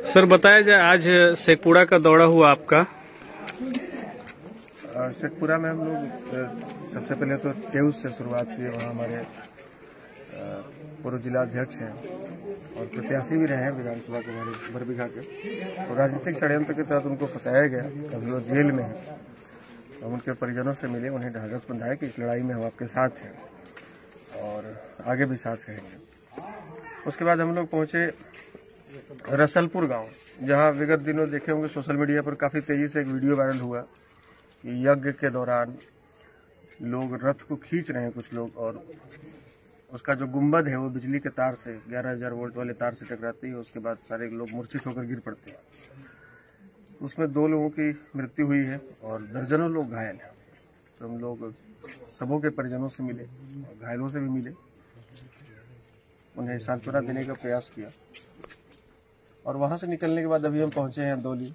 Sir बताया जाए, आज शेखपुरा का दौरा हुआ आपका। शेखपुरा में हम लोग सबसे पहले तो टेउस से शुरुआत की। वहाँ हमारे पूर्व जिला अध्यक्ष हैं और प्रत्याशी भी रहे हैं विधानसभा के हमारे बरबीघा के। तो राजनीतिक षड्यंत्र के तहत उनको फंसाया गया, अभी वो जेल में है। हम उनके परिजनों से मिले, उन्हें ढाढ़स बंधाया कि इस लड़ाई में हम आपके साथ हैं और आगे भी साथ रहेंगे। उसके बाद हम लोग पहुंचे रसलपुर गांव, जहां विगत दिनों देखे होंगे सोशल मीडिया पर काफी तेजी से एक वीडियो वायरल हुआ कि यज्ञ के दौरान लोग रथ को खींच रहे हैं कुछ लोग, और उसका जो गुंबद है वो बिजली के तार से 11,000 वोल्ट वाले तार से टकराती है। उसके बाद सारे लोग मूर्छित होकर गिर पड़ते हैं। उसमें 2 लोगों की मृत्यु हुई है और दर्जनों लोग घायल हैं। तो हम लोग सबों के परिजनों से मिले और घायलों से भी मिले, उन्हें सांत्वना देने का प्रयास किया। और वहां से निकलने के बाद अभी हम पहुंचे हैं अंदौली।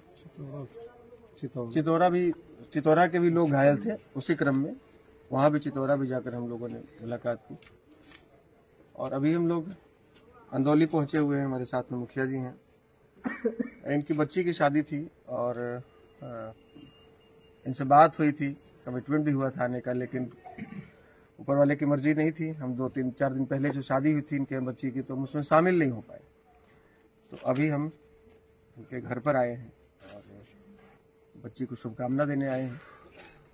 चितौरा के भी लोग घायल थे उसी क्रम में, वहां भी चितौरा भी जाकर हम लोगों ने मुलाकात की। और अभी हम लोग अंदौली पहुंचे हुए हैं, हमारे साथ में मुखिया जी हैं। इनकी बच्ची की शादी थी और इनसे बात हुई थी, कमिटमेंट भी हुआ था आने का, लेकिन ऊपर वाले की मर्जी नहीं थी। हम 2-3-4 दिन पहले जो शादी हुई थी इनके बच्ची की, तो हम उसमें शामिल नहीं हो पाए। तो अभी हम उनके घर पर आए हैं और बच्ची को शुभकामना देने आए हैं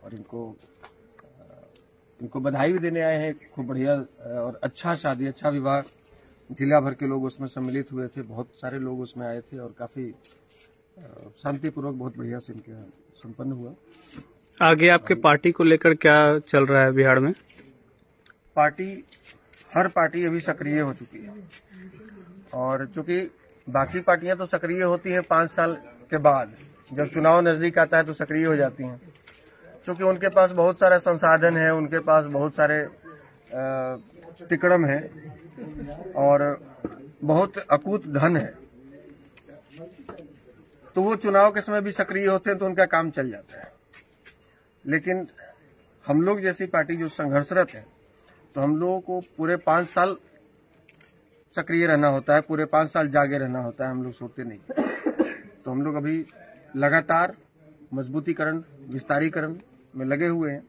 और इनको बधाई भी देने आए हैं। खूब बढ़िया और अच्छा शादी, अच्छा विवाह, जिला भर के लोग उसमें सम्मिलित हुए थे। बहुत सारे लोग उसमें आए थे और काफी शांतिपूर्वक बहुत बढ़िया से इनके संपन्न हुआ। आगे आपके पार्टी को लेकर क्या चल रहा है बिहार में? हर पार्टी अभी सक्रिय हो चुकी है और चूंकि बाकी पार्टियां तो सक्रिय होती हैं 5 साल के बाद, जब चुनाव नजदीक आता है तो सक्रिय हो जाती हैं, क्योंकि उनके पास बहुत सारा संसाधन है, उनके पास बहुत सारे तिकड़म है और बहुत अकूत धन है। तो वो चुनाव के समय भी सक्रिय होते हैं तो उनका काम चल जाता है। लेकिन हम लोग जैसी पार्टी जो संघर्षरत है, तो हम लोगों को पूरे 5 साल सक्रिय रहना होता है, पूरे 5 साल जागे रहना होता है। हम लोग सोते नहीं। तो हम लोग अभी लगातार मजबूतीकरण, विस्तारीकरण में लगे हुए हैं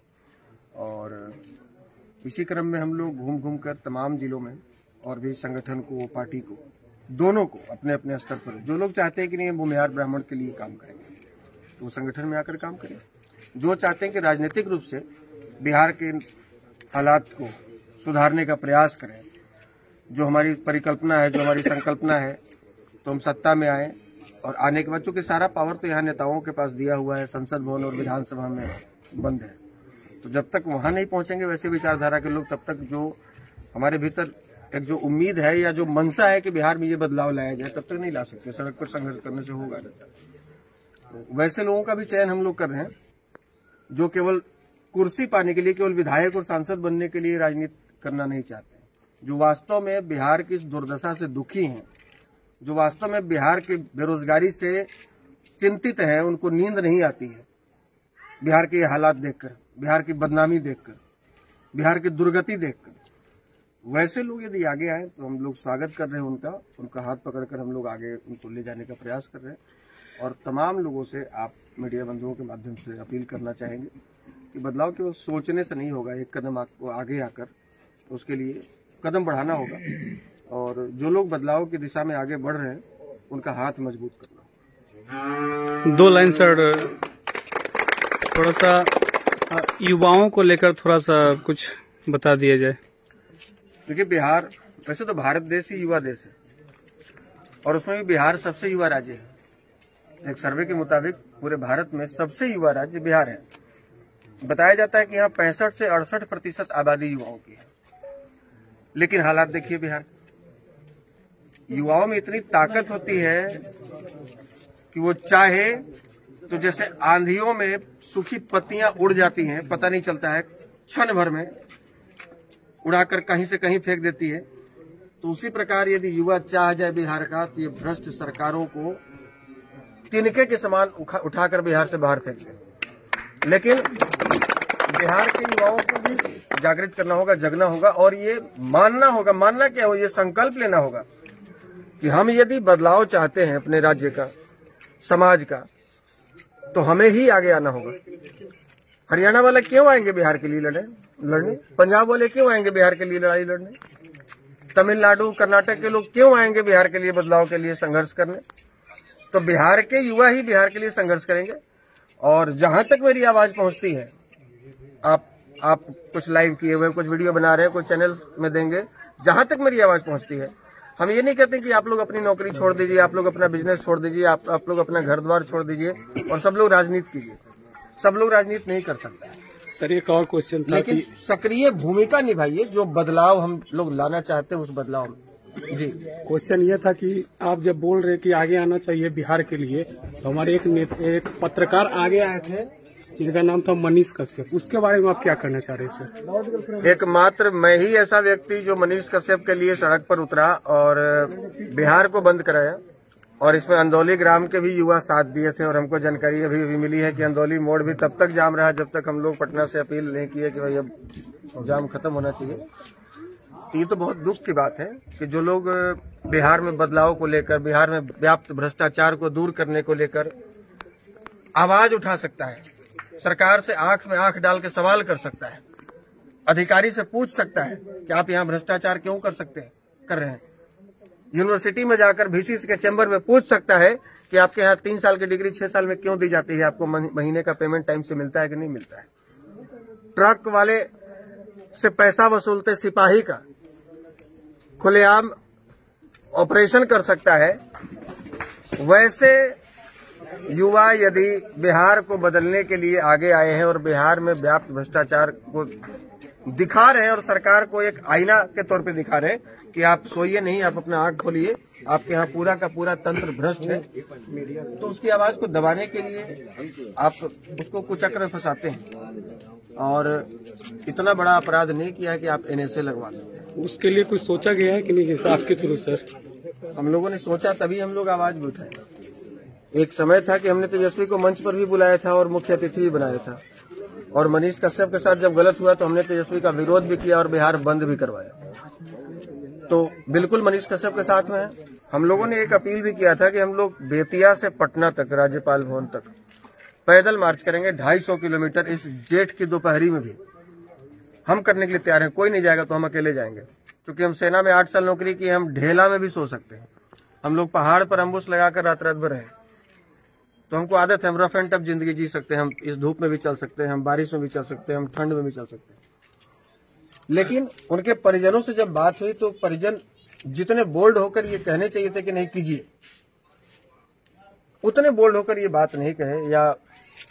और इसी क्रम में हम लोग घूम घूम कर तमाम जिलों में और भी संगठन को, पार्टी को, दोनों को अपने अपने स्तर पर, जो लोग चाहते हैं कि नहीं भूमिहार ब्राह्मण के लिए काम करेंगे तो वो संगठन में आकर काम करें। जो चाहते हैं कि राजनीतिक रूप से बिहार के हालात को सुधारने का प्रयास करें, जो हमारी परिकल्पना है, जो हमारी संकल्पना है, तो हम सत्ता में आए और आने के बाद चूंकि सारा पावर तो यहाँ नेताओं के पास दिया हुआ है, संसद भवन और विधानसभा में बंद है। तो जब तक वहां नहीं पहुंचेंगे वैसे विचारधारा के लोग, तब तक जो हमारे भीतर एक जो उम्मीद है या जो मनसा है कि बिहार में ये बदलाव लाया जाए, तब तक नहीं ला सकते। सड़क पर संघर्ष करने से होगा नहीं। तो वैसे लोगों का भी चयन हम लोग कर रहे हैं जो केवल कुर्सी पाने के लिए, केवल विधायक और सांसद बनने के लिए राजनीति करना नहीं चाहते, जो वास्तव में बिहार की इस दुर्दशा से दुखी हैं, जो वास्तव में बिहार की बेरोजगारी से चिंतित हैं, उनको नींद नहीं आती है बिहार के हालात देखकर, बिहार की बदनामी देखकर, बिहार की दुर्गति देखकर। वैसे लोग यदि आगे आए तो हम लोग स्वागत कर रहे हैं उनका हाथ पकड़कर हम लोग आगे उनको ले जाने का प्रयास कर रहे हैं। और तमाम लोगों से, आप मीडिया बंधुओं के माध्यम से अपील करना चाहेंगे कि बदलाव केवल सोचने से नहीं होगा, एक कदम आपको आगे आकर उसके लिए कदम बढ़ाना होगा और जो लोग बदलाव की दिशा में आगे बढ़ रहे हैं उनका हाथ मजबूत करना। 2 लाइन सर, थोड़ा सा युवाओं को लेकर थोड़ा सा कुछ बता दिया जाए। देखिए, बिहार वैसे तो भारत देश ही युवा देश है और उसमें भी बिहार सबसे युवा राज्य है। एक सर्वे के मुताबिक पूरे भारत में सबसे युवा राज्य बिहार है। बताया जाता है कि यहाँ 65 से 68% आबादी युवाओं की है। लेकिन हालात देखिए बिहार, युवाओं में इतनी ताकत होती है कि वो चाहे तो जैसे आंधियों में सूखी पत्तियां उड़ जाती हैं, पता नहीं चलता है, क्षण भर में उड़ाकर कहीं से कहीं फेंक देती है। तो उसी प्रकार यदि युवा चाह जाए बिहार का, तो ये भ्रष्ट सरकारों को तिनके के समान उठाकर बिहार से बाहर फेंक दे। लेकिन बिहार के युवाओं को भी जागृत करना होगा, जगना होगा और ये मानना होगा। मानना क्या हो, ये संकल्प लेना होगा कि हम यदि बदलाव चाहते हैं अपने राज्य का, समाज का, तो हमें ही आगे आना होगा। हरियाणा वाले क्यों आएंगे बिहार के लिए लड़ने? पंजाब वाले क्यों आएंगे बिहार के लिए लड़ाई लड़ने? तमिलनाडु, कर्नाटक के लोग क्यों आएंगे बिहार के लिए बदलाव के लिए संघर्ष करने? तो बिहार के युवा ही बिहार के लिए संघर्ष करेंगे। और जहां तक मेरी आवाज पहुंचती है, आप कुछ लाइव किए हुए, कुछ वीडियो बना रहे हैं, कुछ चैनल में देंगे, जहां तक मेरी आवाज पहुंचती है, हम ये नहीं कहते कि आप लोग अपनी नौकरी छोड़ दीजिए, आप लोग अपना बिजनेस छोड़ दीजिए, आप लोग अपना घर द्वार छोड़ दीजिए और सब लोग राजनीति कीजिए। सब लोग राजनीति नहीं कर सकते। सर एक और क्वेश्चन था, लेकिन सक्रिय भूमिका निभाइए, जो बदलाव हम लोग लाना चाहते हैं उस बदलाव में। जी, क्वेश्चन ये था कि आप जब बोल रहे कि आगे आना चाहिए बिहार के लिए, तो हमारे एक पत्रकार आगे आए थे जिनका नाम था मनीष कश्यप, उसके बारे में आप क्या करना चाह रहे हैं सर? एकमात्र मैं ही ऐसा व्यक्ति जो मनीष कश्यप के लिए सड़क पर उतरा और बिहार को बंद कराया, और इसमें अंदौली ग्राम के भी युवा साथ दिए थे। और हमको जानकारी अभी मिली है कि अंदौली मोड़ भी तब तक जाम रहा जब तक हम लोग पटना से अपील नहीं किए कि भाई अब जाम खत्म होना चाहिए। ये तो बहुत दुख की बात है कि जो लोग बिहार में बदलाव को लेकर, बिहार में व्याप्त भ्रष्टाचार को दूर करने को लेकर आवाज उठा सकता है, सरकार से आंख में आंख डाल के सवाल कर सकता है, अधिकारी से पूछ सकता है कि आप यहाँ भ्रष्टाचार क्यों कर रहे हैं, यूनिवर्सिटी में जाकर VC के चैम्बर में पूछ सकता है कि आपके यहाँ 3 साल की डिग्री 6 साल में क्यों दी जाती है, आपको महीने का पेमेंट टाइम से मिलता है कि नहीं मिलता है। ट्रक वाले से पैसा वसूलते सिपाही का खुलेआम ऑपरेशन कर सकता है। वैसे युवा यदि बिहार को बदलने के लिए आगे आए हैं और बिहार में व्याप्त भ्रष्टाचार को दिखा रहे हैं और सरकार को एक आईना के तौर पे दिखा रहे हैं कि आप सोइए नहीं, आप अपना आंख खोलिए, आपके यहाँ पूरा का पूरा तंत्र भ्रष्ट है, तो उसकी आवाज को दबाने के लिए आप उसको कुचक्र में फंसाते हैं और इतना बड़ा अपराध नहीं किया है कि आप NSA लगवा देते हैं। उसके लिए कुछ सोचा गया है कि नहीं हिसाब के थ्रू? सर हम लोगों ने सोचा, तभी हम लोग आवाज भी उठाए। एक समय था कि हमने तेजस्वी को मंच पर भी बुलाया था और मुख्य अतिथि भी बनाया था, और मनीष कश्यप के साथ जब गलत हुआ तो हमने तेजस्वी का विरोध भी किया और बिहार बंद भी करवाया। तो बिल्कुल मनीष कश्यप के साथ में है। हम लोगों ने एक अपील भी किया था कि हम लोग बेतिया से पटना तक, राज्यपाल भवन तक पैदल मार्च करेंगे 250 किलोमीटर, इस जेठ की दोपहरी में भी हम करने के लिए तैयार हैं। कोई नहीं जाएगा तो हम अकेले जाएंगे, क्योंकि हम सेना में 8 साल नौकरी की, हम ढेला में भी सो सकते हैं। हम लोग पहाड़ पर अम्बुस लगाकर रात भर रहे, तो हमको आदत है, हम रफ एंड टफ जिंदगी जी सकते हैं। हम इस धूप में भी चल सकते हैं, हम बारिश में भी चल सकते हैं, हम ठंड में भी चल सकते हैं। लेकिन उनके परिजनों से जब बात हुई तो परिजन जितने बोल्ड होकर ये कहने चाहिए थे कि नहीं कीजिए, उतने बोल्ड होकर ये बात नहीं कहे, या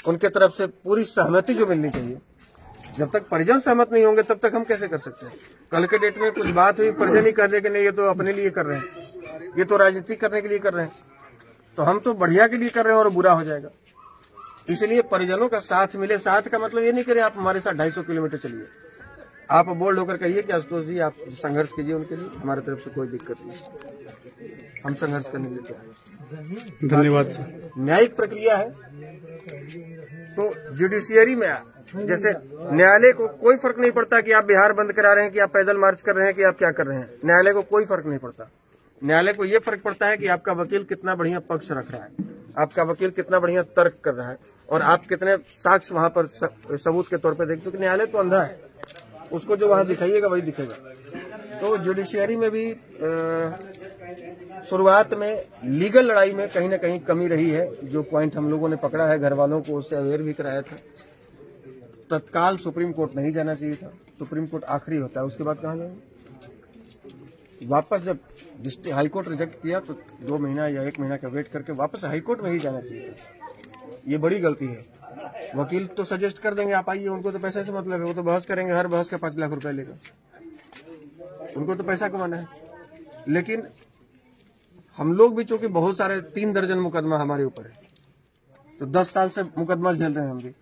उनके तरफ से पूरी सहमति जो मिलनी चाहिए, जब तक परिजन सहमत नहीं होंगे तब तक हम कैसे कर सकते हैं। कल के डेट में कुछ बात हुई, परिजन ही कह दे कि नहीं ये तो अपने लिए कर रहे हैं, ये तो राजनीति करने के लिए कर रहे हैं, तो हम तो बढ़िया के लिए कर रहे हैं और बुरा हो जाएगा। इसलिए परिजनों का साथ मिले। साथ का मतलब ये नहीं करे आप हमारे साथ 250 किलोमीटर चलिए, आप बोल्ड होकर कहिए कि आशुतोष जी आप संघर्ष कीजिए उनके लिए, हमारी तरफ से कोई दिक्कत नहीं, हम संघर्ष करने के लिए तैयार हैं। धन्यवाद सर। न्यायिक प्रक्रिया है, तो जुडिशियरी में जैसे न्यायालय को कोई फर्क नहीं पड़ता कि आप बिहार बंद करा रहे हैं, कि आप पैदल मार्च कर रहे हैं, कि आप क्या कर रहे हैं। न्यायालय को कोई फर्क नहीं पड़ता। न्यायालय को ये फर्क पड़ता है कि आपका वकील कितना बढ़िया पक्ष रख रहा है, आपका वकील कितना बढ़िया तर्क कर रहा है, और आप कितने साक्ष्य वहां पर सबूत के तौर पर देख। क्योंकि न्यायालय तो अंधा है, उसको जो वहां दिखाइएगा वही दिखेगा। तो जुडिशियरी में भी शुरुआत में लीगल लड़ाई में कहीं ना कहीं कमी रही है। जो पॉइंट हम लोगों ने पकड़ा है, घर वालों को उससे अवेयर भी कराया था। तत्काल सुप्रीम कोर्ट नहीं जाना चाहिए था, सुप्रीम कोर्ट आखिरी होता है, उसके बाद कहाँ जाएंगे। वापस जब हाई कोर्ट रिजेक्ट किया तो 2 महीना या 1 महीना का वेट करके वापस हाई कोर्ट में ही जाना चाहिए था। ये बड़ी गलती है। वकील तो सजेस्ट कर देंगे आप आइए, उनको तो पैसे से मतलब है, वो तो बहस करेंगे, हर बहस का 5 लाख रुपए लेगा, उनको तो पैसा कमाना है। लेकिन हम लोग भी चूंकि बहुत सारे 3 दर्जन मुकदमा हमारे ऊपर है, तो 10 साल से मुकदमा झेल रहे हैं हम भी।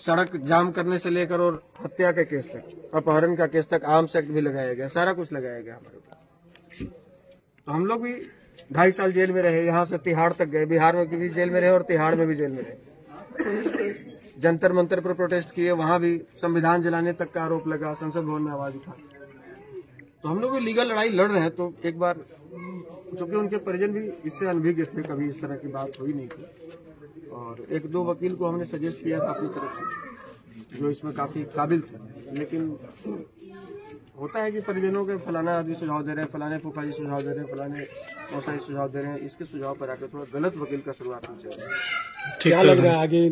सड़क जाम करने से लेकर और हत्या के केस तक, अपहरण का केस तक, आर्म्स एक्ट भी लगाया गया, सारा कुछ लगाया गया हमारे ऊपर। तो हम लोग भी 2.5 साल जेल में रहे, यहाँ से तिहाड़ तक गए, बिहार में भी जेल में रहे और तिहाड़ में भी जेल में रहे। जंतर मंतर पर प्रोटेस्ट किए, वहां भी संविधान जलाने तक का आरोप लगा, संसद भवन में आवाज उठा। तो हम लोग लीगल लड़ाई लड़ रहे हैं। तो एक बार चूंकि उनके परिजन भी इससे अनभिज्ञ थे, कभी इस तरह की बात हुई नहीं थी, और एक दो वकील को हमने सजेस्ट किया था अपनी तरफ से जो इसमें काफी काबिल थे। लेकिन होता है कि परिजनों के फलाना आदमी सुझाव दे रहे हैं, फलाने फूफा जी सुझाव दे रहे हैं, फलाने मौसा जी सुझाव दे रहे हैं, इसके सुझाव पर आकर थोड़ा गलत वकील का शुरुआत हो जाए। क्या लग रहा है आगे